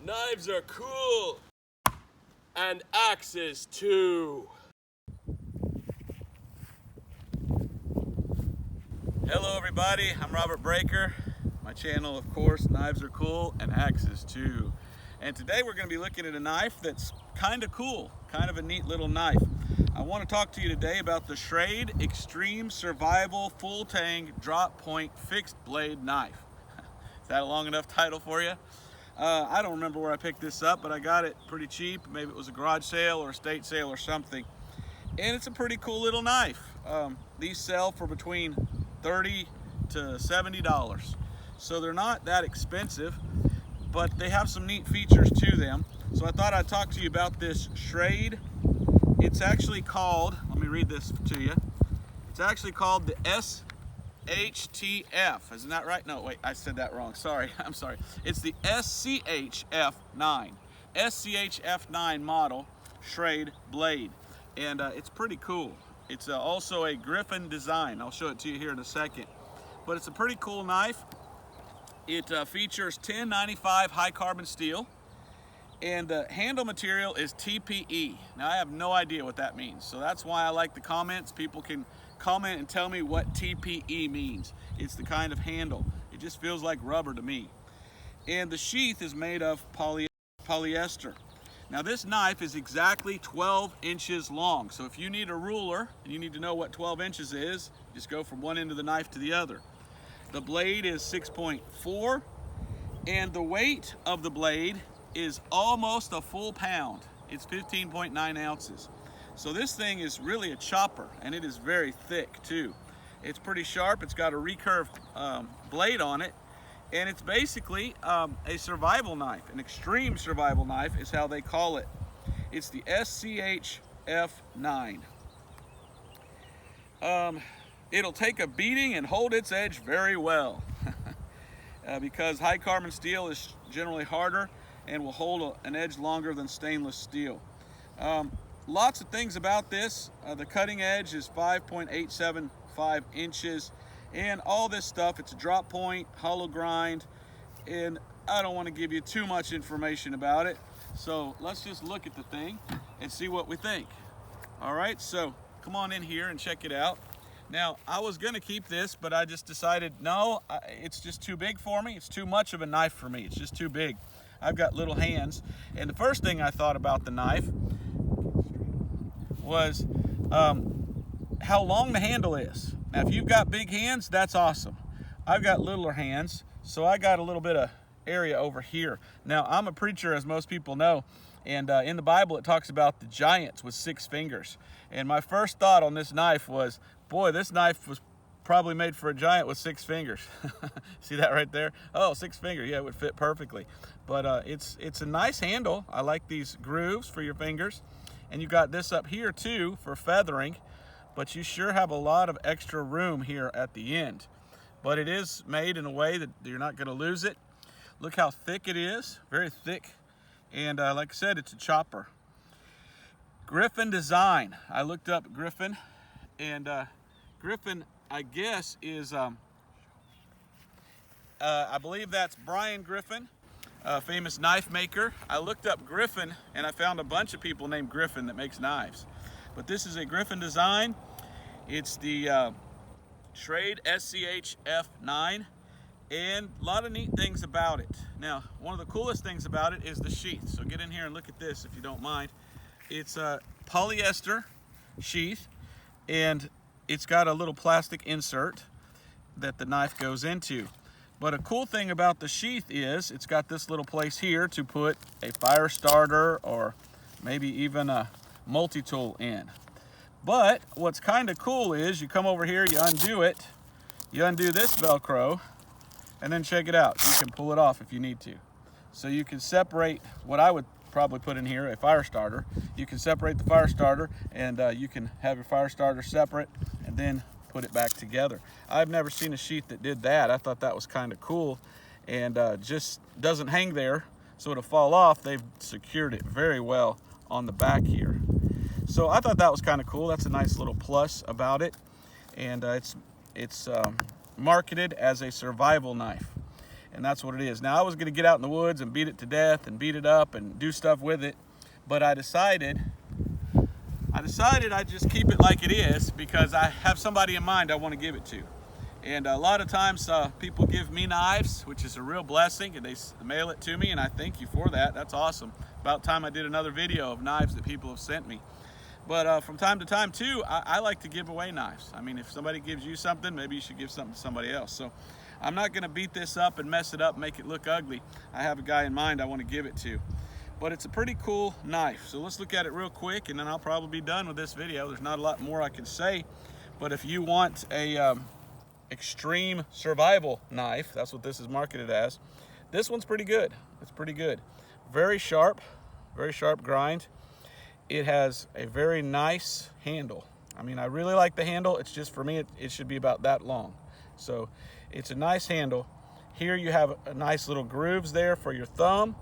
Knives are cool. And axes too. Hello everybody, I'm Robert Breaker. My channel, of course, Knives Are Cool and Axes Too. And today we're going to be looking at a knife that's kind of cool, kind of a neat little knife. I want to talk to you today about the Schrade Extreme Survival Full Tang Drop Point Fixed Blade Knife. Is that a long enough title for you? I don't remember where I picked this up, but I got it pretty cheap. Maybe it was a garage sale or estate sale or something. And it's a pretty cool little knife. These sell for between $30 to $70. So they're not that expensive, but they have some neat features to them. So I thought I'd talk to you about this Schrade. It's actually called, let me read this to you. It's actually called the SCHF. Isn't that right? No, wait, I said that wrong. Sorry, I'm sorry. It's the SCHF9. SCHF9 model Schrade blade. And it's pretty cool. It's also a Griffin design. I'll show it to you here in a second. But it's a pretty cool knife. It features 1095 high carbon steel, and the handle material is TPE. Now I have no idea what that means, so that's why I like the comments. People can comment and tell me what TPE means. It's the kind of handle. It just feels like rubber to me. And the sheath is made of polyester. Now this knife is exactly 12 inches long, so if you need a ruler and you need to know what 12 inches is, just go from one end of the knife to the other. The blade is 6.4, and the weight of the blade is almost a full pound. It's 15.9 ounces. So this thing is really a chopper, and it is very thick too. It's pretty sharp. It's got a recurved blade on it, and it's basically a survival knife. An extreme survival knife is how they call it. It's the SCHF9. It'll take a beating and hold its edge very well because high carbon steel is generally harder and will hold an edge longer than stainless steel. Lots of things about this. The cutting edge is 5.875 inches, and all this stuff, it's a drop point, hollow grind, and I don't want to give you too much information about it. So let's just look at the thing and see what we think. All right, so come on in here and check it out. Now, I was gonna keep this, but I just decided, no, it's just too big for me. It's too much of a knife for me. It's just too big. I've got little hands. And the first thing I thought about the knife was how long the handle is. Now, if you've got big hands, that's awesome. I've got littler hands, so I got a little bit of area over here. Now, I'm a preacher, as most people know, and in the Bible, it talks about the giants with 6 fingers. And my first thought on this knife was, boy, this knife was probably made for a giant with 6 fingers. See that right there? Oh, 6 fingers, yeah, it would fit perfectly. But it's a nice handle. I like these grooves for your fingers. And you got this up here too for feathering, but you sure have a lot of extra room here at the end. But it is made in a way that you're not gonna lose it. Look how thick it is, very thick. And like I said, it's a chopper. Griffin design. I looked up Griffin, and Griffin, I guess, is, I believe that's Brian Griffin, a famous knife maker. I looked up Griffin, and I found a bunch of people named Griffin that makes knives. But this is a Griffin design. It's the Schrade SCHF9, and a lot of neat things about it. Now, one of the coolest things about it is the sheath. So get in here and look at this if you don't mind. It's a polyester sheath, and it's got a little plastic insert that the knife goes into. But a cool thing about the sheath is it's got this little place here to put a fire starter or maybe even a multi-tool in. But what's kind of cool is you come over here, you undo it, you undo this Velcro, and then check it out. You can pull it off if you need to. So you can separate what I would probably put in here, a fire starter. You can separate the fire starter, and you can have your fire starter separate and then put it back together. I've never seen a sheath that did that. I thought that was kind of cool, and just doesn't hang there so it'll fall off. They've secured it very well on the back here. So I thought that was kind of cool. That's a nice little plus about it, and it's marketed as a survival knife. and that's what it is. Now I was gonna get out in the woods and beat it to death and beat it up and do stuff with it, but I decided I'd just keep it like it is because I have somebody in mind I want to give it to. And a lot of times people give me knives, which is a real blessing, and they mail it to me, and I thank you for that. That's awesome. About time I did another video of knives that people have sent me. But from time to time too, I like to give away knives. I mean, if somebody gives you something, maybe you should give something to somebody else. So I'm not gonna beat this up and mess it up, make it look ugly. I have a guy in mind I want to give it to. But it's a pretty cool knife. So let's look at it real quick, and then I'll probably be done with this video. There's not a lot more I can say, but if you want a extreme survival knife, that's what this is marketed as, this one's pretty good. It's pretty good. Very sharp grind. It has a very nice handle. I mean, I really like the handle. It's just, for me, it should be about that long. So it's a nice handle. Here you have a nice little grooves there for your thumb.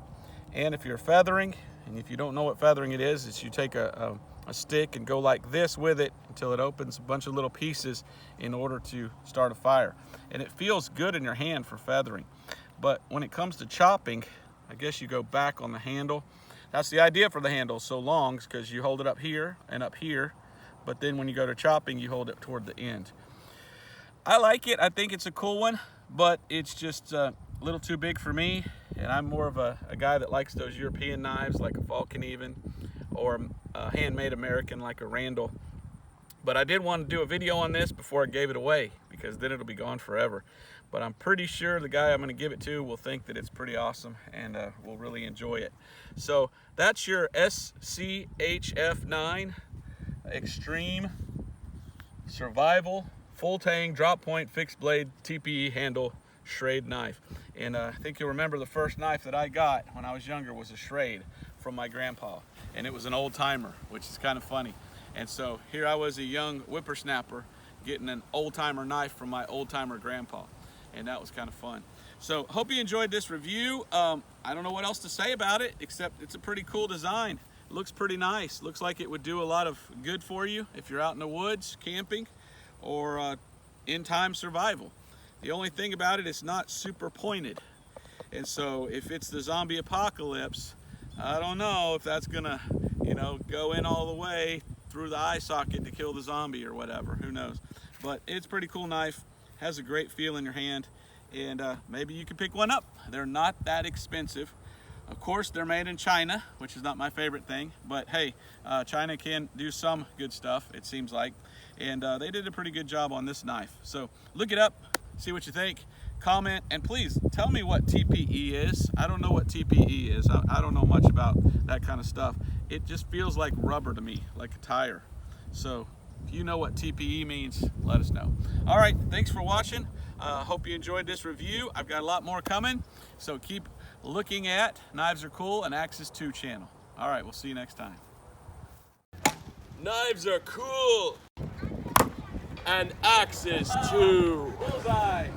And if you're feathering, and if you don't know what feathering it is you take a stick and go like this with it until it opens a bunch of little pieces in order to start a fire. And it feels good in your hand for feathering. But when it comes to chopping, I guess you go back on the handle. That's the idea for the handle so long, because you hold it up here and up here, but then when you go to chopping, you hold it toward the end. I like it. I think it's a cool one, but it's just a little too big for me. And I'm more of a guy that likes those European knives, like a Falcon even, or a handmade American like a Randall. But I did want to do a video on this before I gave it away, because then it'll be gone forever. But I'm pretty sure the guy I'm going to give it to will think that it's pretty awesome and will really enjoy it. So that's your SCHF9 Extreme Survival Full Tang Drop Point Fixed Blade TPE Handle Schrade knife. And I think you'll remember the first knife that I got when I was younger was a Schrade from my grandpa, and it was an old timer, which is kind of funny. And so here I was, a young whippersnapper, getting an old timer knife from my old timer grandpa, and that was kind of fun. So hope you enjoyed this review. I don't know what else to say about it, except it's a pretty cool design. It looks pretty nice. Looks like it would do a lot of good for you if you're out in the woods camping or in time survival. The only thing about it, it's not super pointed. And so if it's the zombie apocalypse, I don't know if that's gonna, go in all the way through the eye socket to kill the zombie or whatever, who knows. But it's a pretty cool knife, has a great feel in your hand, and maybe you can pick one up. They're not that expensive. Of course, they're made in China, which is not my favorite thing, but hey, China can do some good stuff, it seems like. And they did a pretty good job on this knife. So look it up. See what you think, comment, and please tell me what TPE is. I don't know what TPE is. I don't know much about that kind of stuff. It just feels like rubber to me, like a tire. So if you know what TPE means, let us know. All right, thanks for watching. Hope you enjoyed this review. I've got a lot more coming, so keep looking at Knives Are Cool and Axis 2 channel. All right, we'll see you next time. Knives are cool. And axes too. Bullseye.